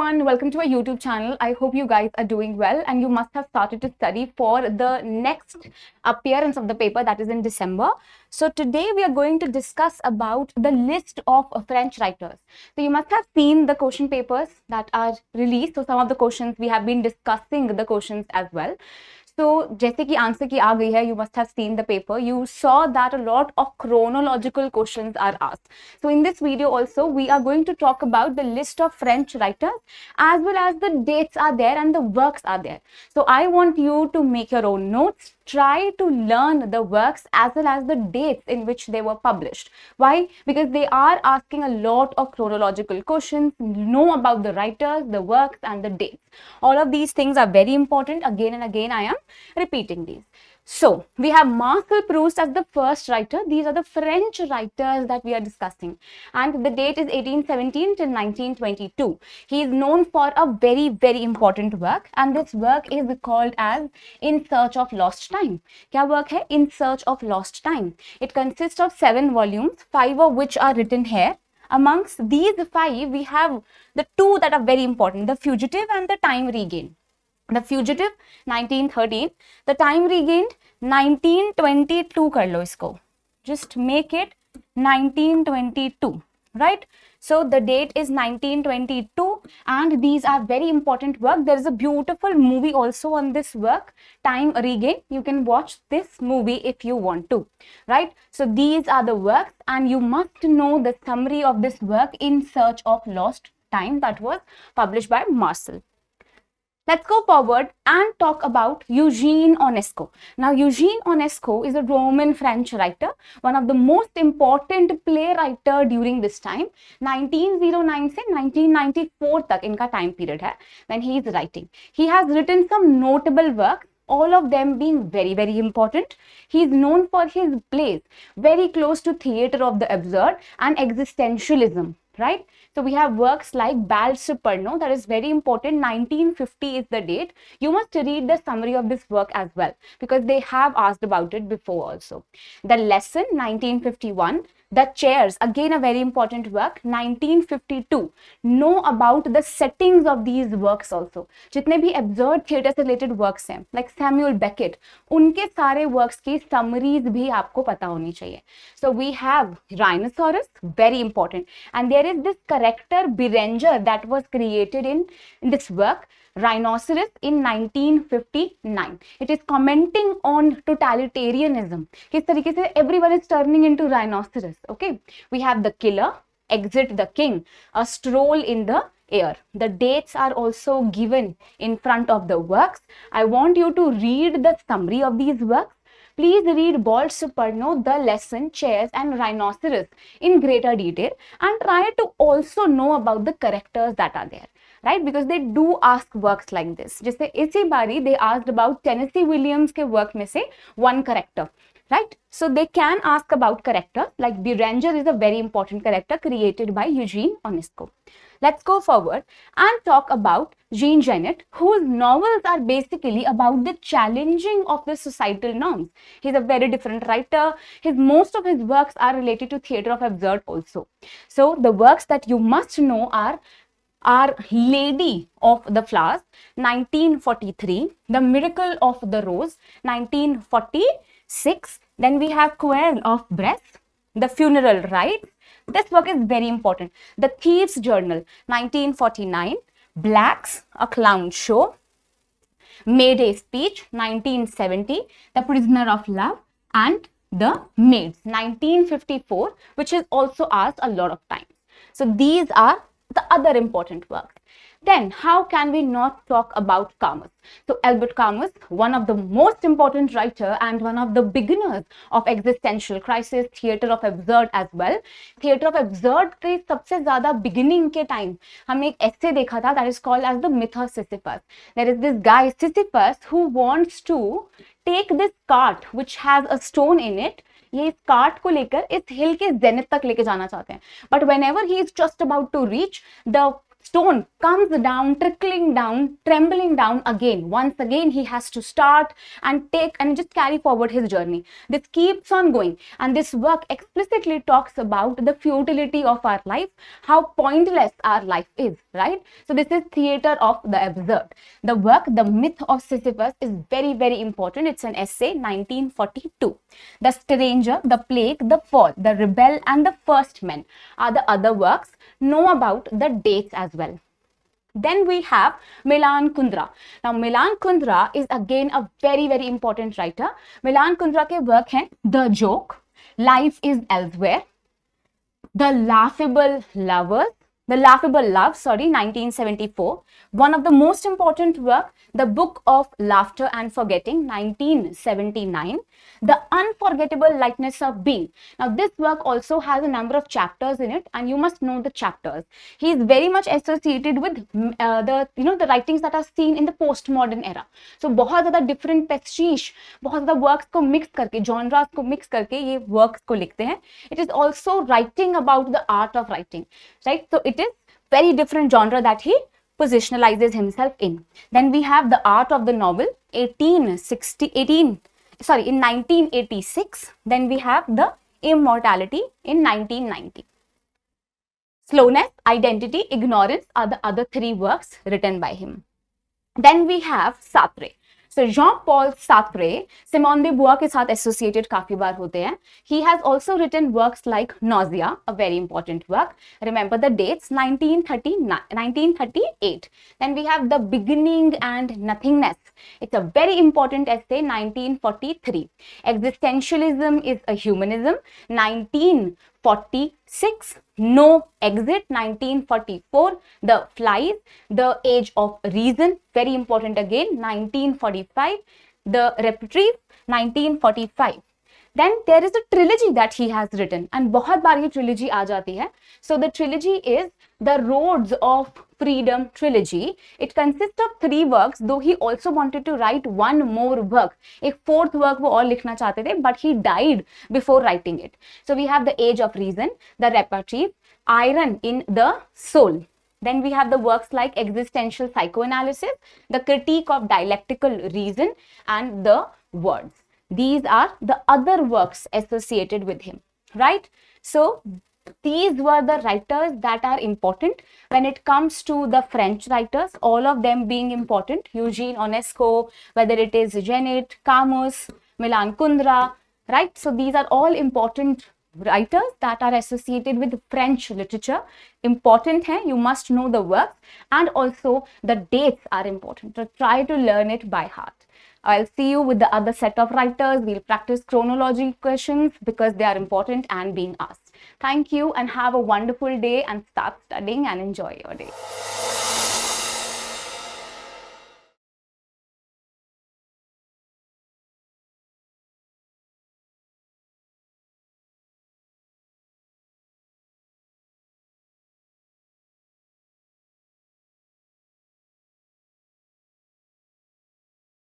everyone, welcome to our YouTube channel. I hope you guys are doing well and you must have started to study for the next appearance of the paper, that is in December. So today we are going to discuss about the list of French writers. So you must have seen the question papers that are released. So some of the questions we have been discussing the questions as well. So, जैसे कि answer की आ गई है, you must have seen the paper. You saw that a lot of chronological questions are asked. So, in this video also, we are going to talk about the list of French writers as well as the dates are there and the works are there. So, I want you to make your own notes. Try to learn the works as well as the dates in which they were published. Why? Because they are asking a lot of chronological questions. Know about the writers, the works and the dates. All of these things are very important. Again and again I am repeating these. So, we have Marcel Proust as the first writer. These are the French writers that we are discussing. And the date is 1817 till 1922. He is known for a very, very important work. And this work is called as In Search of Lost Time. Kya work hai? In Search of Lost Time. It consists of 7 volumes, 5 of which are written here. Amongst these 5, we have the 2 that are very important, The Fugitive and The Time Regained. The Fugitive 1913, The Time Regained 1922 कर लो इसको. Just make it 1922, right? So the date is 1922 and these are very important work. There is a beautiful movie also on this work, Time Regained. You can watch this movie if you want to, right? So these are the works and you must know the summary of this work, In Search of Lost Time, that was published by Marcel. Let's go forward and talk about Eugene Onesco. Now, Eugene Onesco is a Roman French writer, one of the most important playwright during this time. 1909 से 1994 तक इनका time period है when he is writing. He has written some notable works, all of them being very, very important. He is known for his plays, very close to theatre of the absurd and existentialism, right? So we have works like Bal Superno, that is very important. 1950 is the date. You must read the summary of this work as well because they have asked about it before also. The Lesson 1951. The Chairs, again a very important work, 1952. Know about the settings of these works also. जितने भी absurd theatre से related works हैं, like Samuel Beckett, उनके सारे works की summaries भी आपको पता होनी चाहिए. So we have Rhinoceros, very important. And there is this character Berenger that was created in this work, Rhinoceros, in 1959. It is commenting on totalitarianism. किस तरीके से everyone is turning into rhinoceros. Okay, we have The Killer, Exit the King, A Stroll in the Air. The dates are also given in front of the works. I want you to read the summary of these works. Please read Bal Superno, The Lesson, Chairs and Rhinoceros in greater detail and try to also know about the characters that are there. Right, because they do ask works like this. जैसे इसी बारी they asked about Tennessee Williams के work में से one character, right? So they can ask about characters like Berenger is a very important character created by Eugene Onesco. Let's go forward and talk about Jean Genet, whose novels are basically about the challenging of the societal norms. He's a very different writer. Most of his works are related to theatre of absurd also. So the works that you must know are Lady of the Flowers, 1943, The Miracle of the Rose, 1946. Then we have Quail of Brest, The Funeral Rites. This work is very important. The Thief's Journal, 1949, Blacks, A Clown Show, May Day Speech, 1970, The Prisoner of Love, and The Maids, 1954, which is also asked a lot of times. So these are the other important works. Then how can we not talk about Camus? So Albert Camus, one of the most important writer and one of the beginners of existential crisis, theatre of absurd as well. Theatre of absurd के सबसे ज़्यादा beginning के time हमने एक essay देखा था that is called as the myth of Sisyphus. There is this guy Sisyphus who wants to take this cart which has a stone in it. ये इस कार्ट को लेकर इस हिल के जेनेट तक लेके जाना चाहते हैं. But whenever he is just about to reach, the stone comes down, trickling down, trembling down again. Once again, he has to start and take and just carry forward his journey. This keeps on going. And this work explicitly talks about the futility of our life, how pointless our life is, right? So this is theater of the absurd. The work, The Myth of Sisyphus, is very, very important. It's an essay, 1942. The Stranger, The Plague, The Fall, The Rebel, and The First Men are the other works. Know about the dates as well. Then we have Milan Kundera. Now Milan Kundera is again a very, very important writer. Milan Kundera के work हैं The Joke, Life is Elsewhere, The Laughable Love, 1974. One of the most important work, The Book of Laughter and Forgetting, 1979. The Unforgettable Lightness of Being. Now this work also has a number of chapters in it, and you must know the chapters. He is very much associated with the writings that are seen in the postmodern era. So बहुत ज़्यादा different pastiche, बहुत ज़्यादा works को mix करके, genres को mix करके ये works को लिखते हैं. It is also writing about the art of writing, right? So it is very different genre that he positionalizes himself in. Then we have The Art of the Novel, in 1986. Then we have The Immortality in 1990. Slowness, Identity, Ignorance are the other three works written by him. Then we have Sartre. So Jean-Paul Sartre, Simone de Beauvoir के साथ associated काफी बार होते हैं. He has also written works like Nausea, a very important work. Remember the dates, 1938. Then we have The Beginning and Nothingness. It's a very important essay, 1943. Existentialism is a Humanism, 1946. No Exit, 1944. The Flies, The Age of Reason, very important again, 1945. The Reprieve, 1945. Then there is a trilogy that he has written, and बहुत बार ये trilogy आ जाती है. So the trilogy is The Roads of Freedom trilogy. It consists of 3 works, though he also wanted to write one more work. एक 4th work वो और लिखना चाहते थे, but he died before writing it. So we have The Age of Reason, The Reprieve, Iron in the Soul. Then we have the works like Existential Psychoanalysis, The Critique of Dialectical Reason, and The Words. These are the other works associated with him, right? So these were the writers that are important when it comes to the French writers, all of them being important. Eugene Onesco, whether it is Genet, Camus, Milan Kundera, right? So these are all important writers that are associated with French literature. Important hai, you must know the works, and also the dates are important. So try to learn it by heart. I'll see you with the other set of writers. We'll practice chronology questions because they are important and being asked. Thank you and have a wonderful day, and start studying and enjoy your day.